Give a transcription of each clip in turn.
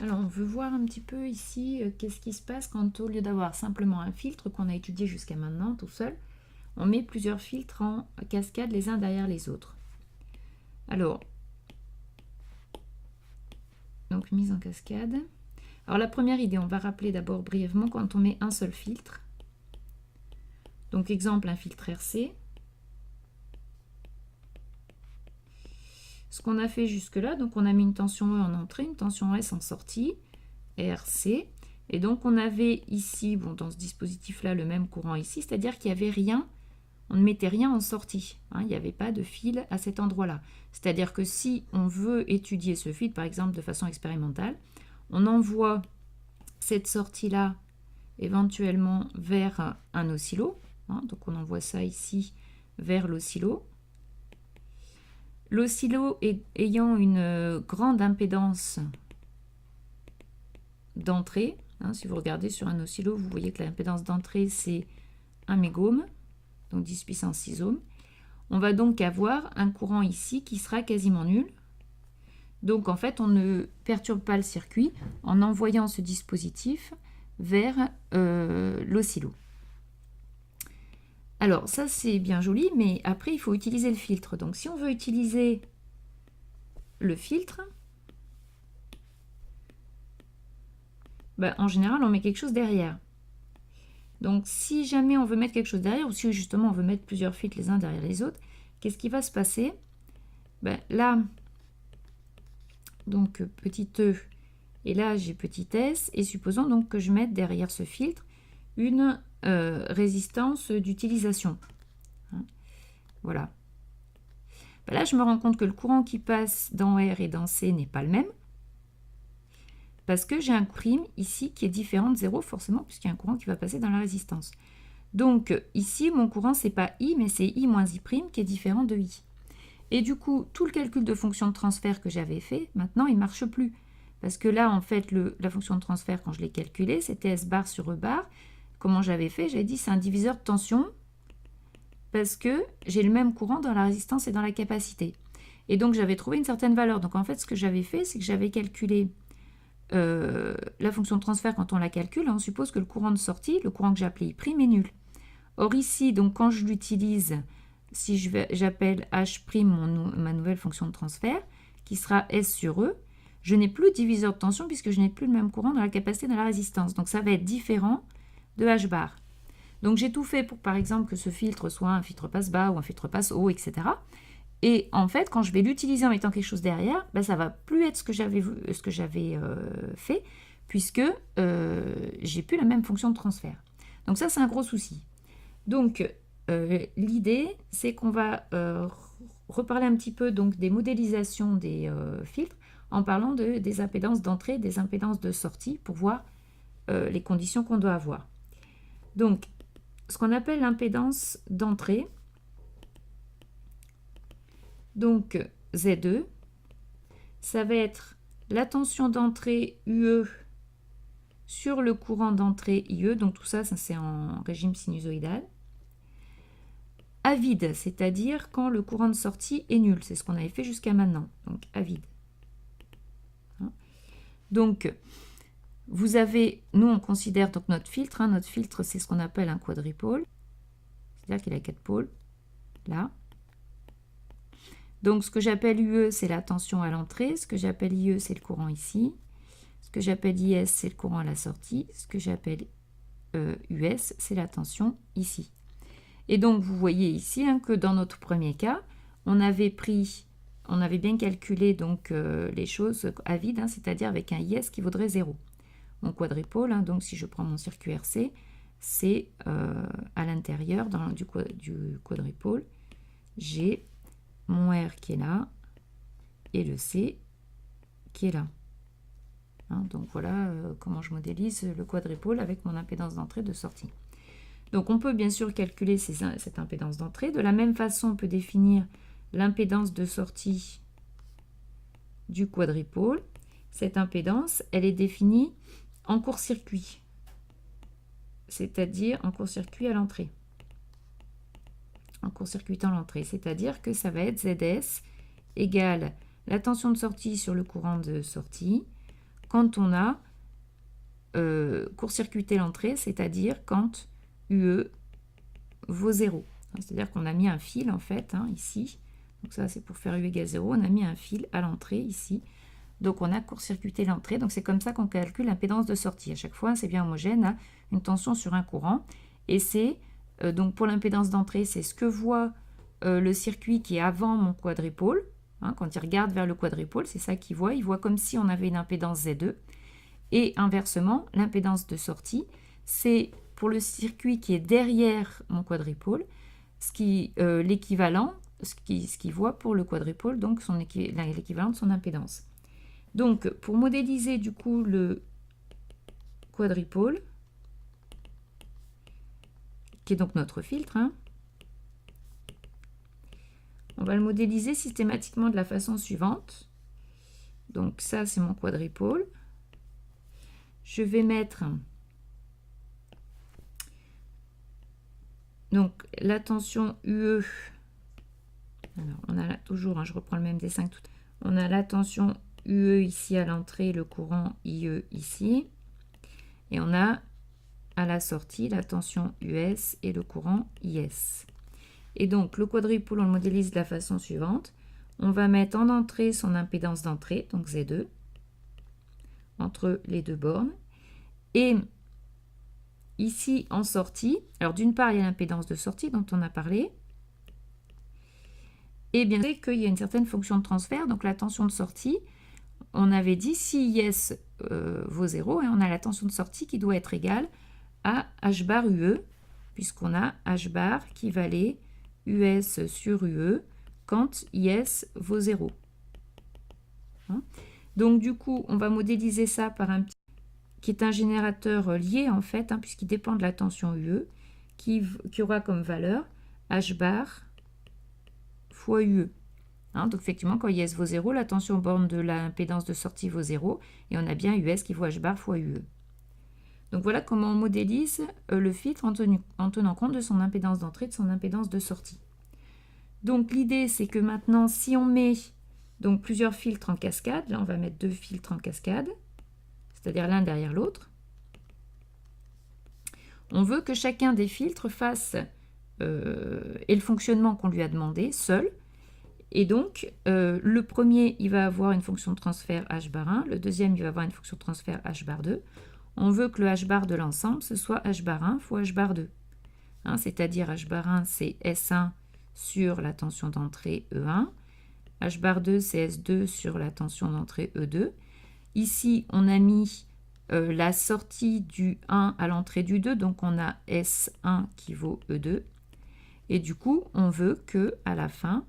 Alors, on veut voir un petit peu ici qu'est-ce qui se passe quand au lieu d'avoir simplement un filtre qu'on a étudié jusqu'à maintenant tout seul, on met plusieurs filtres en cascade les uns derrière les autres. Alors, donc mise en cascade. Alors la première idée, on va rappeler d'abord brièvement quand on met un seul filtre. Donc exemple, un filtre RC. Ce qu'on a fait jusque-là, donc on a mis une tension E en entrée, une tension S en sortie, RC. Et donc on avait ici, bon, dans ce dispositif-là, le même courant ici, c'est-à-dire qu'il n'y avait rien, on ne mettait rien en sortie. Hein, il n'y avait pas de fil à cet endroit-là. C'est-à-dire que si on veut étudier ce fil, par exemple de façon expérimentale, on envoie cette sortie-là éventuellement vers un oscillo. Hein, donc on envoie ça ici vers l'oscillo. L'oscillo ayant une grande impédance d'entrée, hein, si vous regardez sur un oscillo, vous voyez que l'impédance d'entrée c'est 1 mégaume, donc 10 puissance 6 ohms. On va donc avoir un courant ici qui sera quasiment nul. Donc en fait, on ne perturbe pas le circuit en envoyant ce dispositif vers l'oscillo. Alors ça c'est bien joli, mais après il faut utiliser le filtre. Donc si on veut utiliser le filtre, ben, en général on met quelque chose derrière. Donc si jamais on veut mettre quelque chose derrière, ou si justement on veut mettre plusieurs filtres les uns derrière les autres, qu'est-ce qui va se passer? Ben, là, donc petit e, et là j'ai petit s, et supposons donc que je mette derrière ce filtre une résistance d'utilisation. Hein, voilà. Ben là je me rends compte que le courant qui passe dans R et dans C n'est pas le même, parce que j'ai un prime ici qui est différent de 0 forcément, puisqu'il y a un courant qui va passer dans la résistance. Donc ici, mon courant, c'est pas I, mais c'est I moins I' qui est différent de I. Et du coup, tout le calcul de fonction de transfert que j'avais fait, maintenant, il ne marche plus. Parce que là, en fait, la fonction de transfert, quand je l'ai calculée, c'était S bar sur E bar. Comment j'avais fait? J'avais dit c'est un diviseur de tension parce que j'ai le même courant dans la résistance et dans la capacité. Et donc, j'avais trouvé une certaine valeur. Donc, en fait, ce que j'avais fait, c'est que j'avais calculé la fonction de transfert, quand on la calcule, on suppose que le courant de sortie, le courant que j'appelais I', est nul. Or ici, donc quand je l'utilise, si j'appelle H' ma nouvelle fonction de transfert, qui sera S sur E, je n'ai plus de diviseur de tension puisque je n'ai plus le même courant dans la capacité et dans la résistance. Donc ça va être différent de H bar. Donc j'ai tout fait pour, par exemple, que ce filtre soit un filtre passe bas ou un filtre passe haut, etc. Et en fait, quand je vais l'utiliser en mettant quelque chose derrière, ben, ça ne va plus être ce que j'avais fait, puisque j'ai plus la même fonction de transfert. Donc ça, c'est un gros souci. Donc l'idée, c'est qu'on va reparler un petit peu donc, des modélisations des filtres en parlant des impédances d'entrée, des impédances de sortie, pour voir les conditions qu'on doit avoir. Donc, ce qu'on appelle l'impédance d'entrée, donc Z2, ça va être la tension d'entrée UE sur le courant d'entrée IE, donc tout ça, c'est en régime sinusoïdal. À vide, c'est-à-dire quand le courant de sortie est nul, c'est ce qu'on avait fait jusqu'à maintenant, donc à vide. Donc, vous avez, nous on considère donc notre filtre c'est ce qu'on appelle un quadripôle, c'est-à-dire qu'il a 4 pôles, là. Donc ce que j'appelle UE, c'est la tension à l'entrée, ce que j'appelle IE, c'est le courant ici, ce que j'appelle IS, c'est le courant à la sortie, ce que j'appelle US, c'est la tension ici. Et donc vous voyez ici que dans notre premier cas, on avait bien calculé donc les choses à vide, c'est-à-dire avec un IS qui vaudrait 0. Mon quadripôle, donc si je prends mon circuit RC, c'est à l'intérieur du quadripôle, j'ai mon R qui est là et le C qui est là. Donc voilà comment je modélise le quadripôle avec mon impédance d'entrée de sortie. Donc on peut bien sûr calculer cette impédance d'entrée. De la même façon, on peut définir l'impédance de sortie du quadripôle. Cette impédance, elle est définie en court-circuit, c'est-à-dire en court-circuit à l'entrée. En court-circuitant l'entrée, c'est-à-dire que ça va être ZS égale la tension de sortie sur le courant de sortie quand on a court-circuité l'entrée, c'est-à-dire quand UE vaut 0. C'est-à-dire qu'on a mis un fil en fait, hein, ici. Donc ça c'est pour faire U égale 0, on a mis un fil à l'entrée ici. Donc on a court-circuité l'entrée, donc c'est comme ça qu'on calcule l'impédance de sortie. À chaque fois, c'est bien homogène à une tension sur un courant. Et c'est, donc pour l'impédance d'entrée, c'est ce que voit le circuit qui est avant mon quadripôle. Hein, quand il regarde vers le quadripôle, c'est ça qu'il voit. Il voit comme si on avait une impédance Z2. Et inversement, l'impédance de sortie, c'est pour le circuit qui est derrière mon quadripôle, l'équivalent, ce qu'il voit pour le quadripôle, donc l'équivalent de son impédance. Donc, pour modéliser du coup le quadripôle, qui est donc notre filtre, hein, on va le modéliser systématiquement de la façon suivante. Donc ça, c'est mon quadripôle. Je vais mettre donc la tension UE. Alors, on a toujours, hein, je reprends le même dessin que tout. On a la tension UE ici à l'entrée, le courant IE ici. Et on a à la sortie la tension US et le courant IS. Et donc le quadripôle, on le modélise de la façon suivante. On va mettre en entrée son impédance d'entrée, donc Z2, entre les deux bornes. Et ici en sortie, alors d'une part il y a l'impédance de sortie dont on a parlé. Et bien c'est qu'il y a une certaine fonction de transfert, donc la tension de sortie, on avait dit si IS vaut 0, et on a la tension de sortie qui doit être égale à H bar UE, puisqu'on a H bar qui valait US sur UE quand IS vaut 0. Hein, donc du coup, on va modéliser ça par un petit qui est un générateur lié en fait, hein, puisqu'il dépend de la tension UE, qui aura comme valeur H bar fois UE. Hein, donc effectivement, quand IS vaut 0, la tension borne de l'impédance de sortie vaut 0, et on a bien US qui vaut H bar fois UE. Donc voilà comment on modélise le filtre en tenant compte de son impédance d'entrée et de son impédance de sortie. Donc l'idée, c'est que maintenant, si on met donc plusieurs filtres en cascade, là on va mettre 2 filtres en cascade, c'est-à-dire l'un derrière l'autre, on veut que chacun des filtres fasse et le fonctionnement qu'on lui a demandé seul. Et donc, le premier, il va avoir une fonction de transfert H bar 1, le deuxième, il va avoir une fonction de transfert H bar 2. On veut que le H bar de l'ensemble, ce soit H bar 1 fois H bar 2. Hein, c'est-à-dire H bar 1, c'est S1 sur la tension d'entrée E1. H bar 2, c'est S2 sur la tension d'entrée E2. Ici, on a mis la sortie du 1 à l'entrée du 2, donc on a S1 qui vaut E2. Et du coup, on veut que à la fin,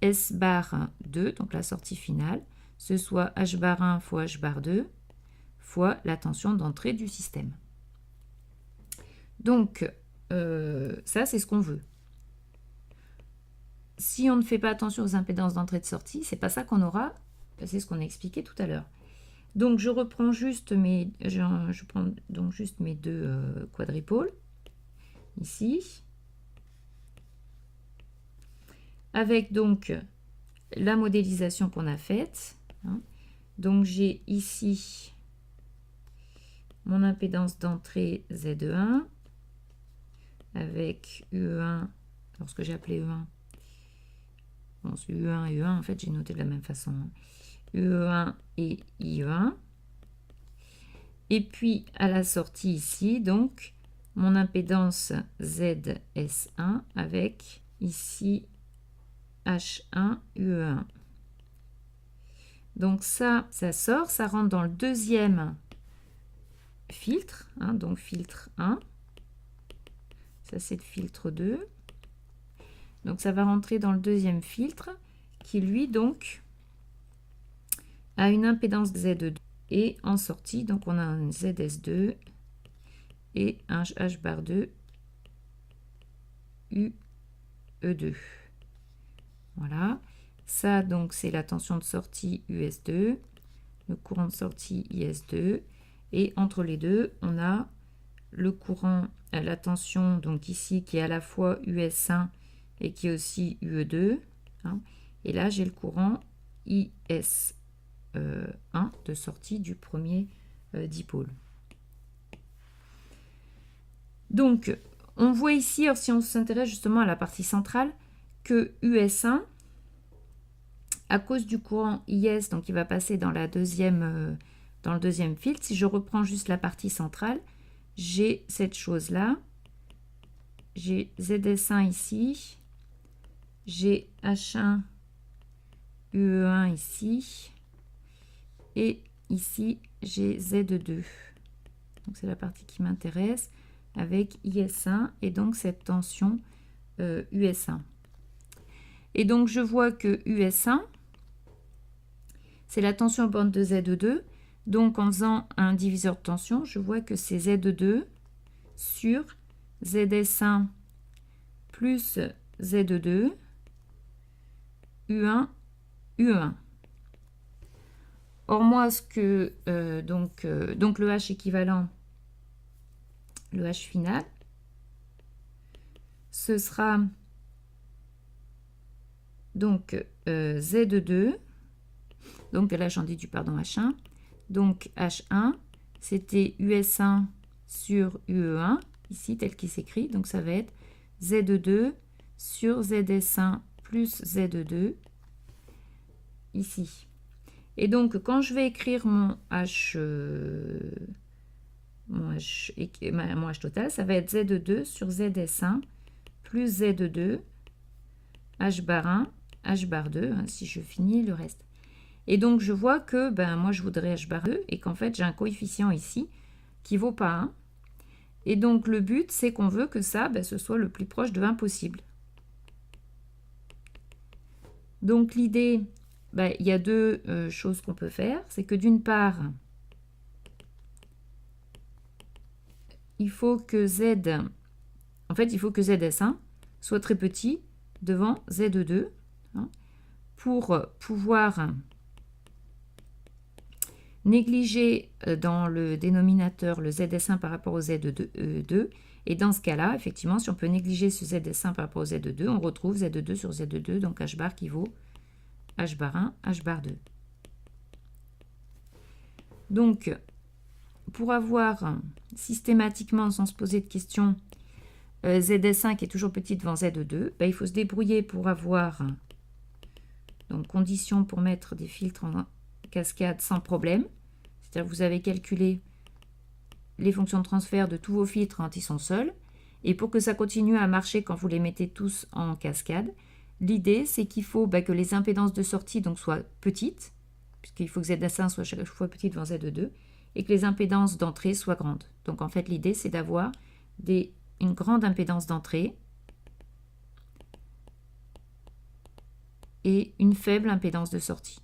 S bar 2, donc la sortie finale, ce soit H bar 1 fois H bar 2 fois la tension d'entrée du système. Donc, ça, c'est ce qu'on veut. Si on ne fait pas attention aux impédances d'entrée et de sortie, c'est pas ça qu'on aura, c'est ce qu'on a expliqué tout à l'heure. Donc, je reprends juste je prends donc juste mes deux quadripôles, ici, avec donc la modélisation qu'on a faite. Hein. Donc, j'ai ici mon impédance d'entrée Z1 avec UE1, alors ce que j'ai appelé E1, bon, UE1 et E1, en fait, j'ai noté de la même façon. Hein. UE1 et IE1. Et puis, à la sortie ici, donc, mon impédance ZS1 avec ici H1 UE1. Donc ça sort, ça rentre dans le deuxième filtre, hein, donc filtre 1. Ça, c'est le filtre 2. Donc, ça va rentrer dans le deuxième filtre qui, lui, donc, a une impédance Z2 et en sortie, donc, on a un ZS2 et un H bar 2 UE2. Voilà. Ça, donc, c'est la tension de sortie US2, le courant de sortie IS2. Et entre les deux, on a le courant, la tension, donc ici, qui est à la fois US1 et qui est aussi UE2. Hein. Et là, j'ai le courant IS1 1 de sortie du premier dipôle. Donc, on voit ici, alors si on s'intéresse justement à la partie centrale, que US1, à cause du courant IS, donc il va passer dans, dans le deuxième filtre, si je reprends juste la partie centrale, j'ai cette chose-là, j'ai ZS1 ici, j'ai H1, UE1 ici, et ici j'ai Z2. Donc c'est la partie qui m'intéresse, avec IS1 et donc cette tension US1. Et donc je vois que US1, c'est la tension bande de Z2. Donc en faisant un diviseur de tension, je vois que c'est Z2 sur ZS1 plus Z2, U1, UE1. Or moi, ce que donc le H équivalent, le H final, ce sera donc Z2, donc là j'en déduis pardon H1, donc H1 c'était US1 sur UE1 ici tel qu'il s'écrit, donc ça va être Z2 sur ZS1 plus Z2 ici. Et donc quand je vais écrire mon H total, ça va être Z2 sur ZS1 plus Z2 H bar 1 H bar 2 hein, si je finis le reste. Et donc je vois que moi je voudrais H bar 2 et qu'en fait j'ai un coefficient ici qui vaut pas 1. Et donc le but c'est qu'on veut que ça ce soit le plus proche de 1 possible. Donc l'idée, il y a deux choses qu'on peut faire. C'est que d'une part, il faut que ZS1 soit très petit devant Z2 hein, pour pouvoir négliger dans le dénominateur le ZS1 par rapport au Z2. Et dans ce cas-là, effectivement, si on peut négliger ce ZS1 par rapport au Z2, on retrouve Z2 sur Z2, donc H bar qui vaut H bar 1, H bar 2. Donc, pour avoir systématiquement, sans se poser de questions, ZS1 qui est toujours petit devant Z2, il faut se débrouiller pour avoir donc conditions pour mettre des filtres en cascade sans problème. C'est-à-dire que vous avez calculé les fonctions de transfert de tous vos filtres quand ils sont seuls. Et pour que ça continue à marcher quand vous les mettez tous en cascade, l'idée c'est qu'il faut que les impédances de sortie donc, soient petites, puisqu'il faut que ZS1 soit chaque fois petit devant Z2, et que les impédances d'entrée soient grandes. Donc en fait l'idée c'est d'avoir une grande impédance d'entrée et une faible impédance de sortie.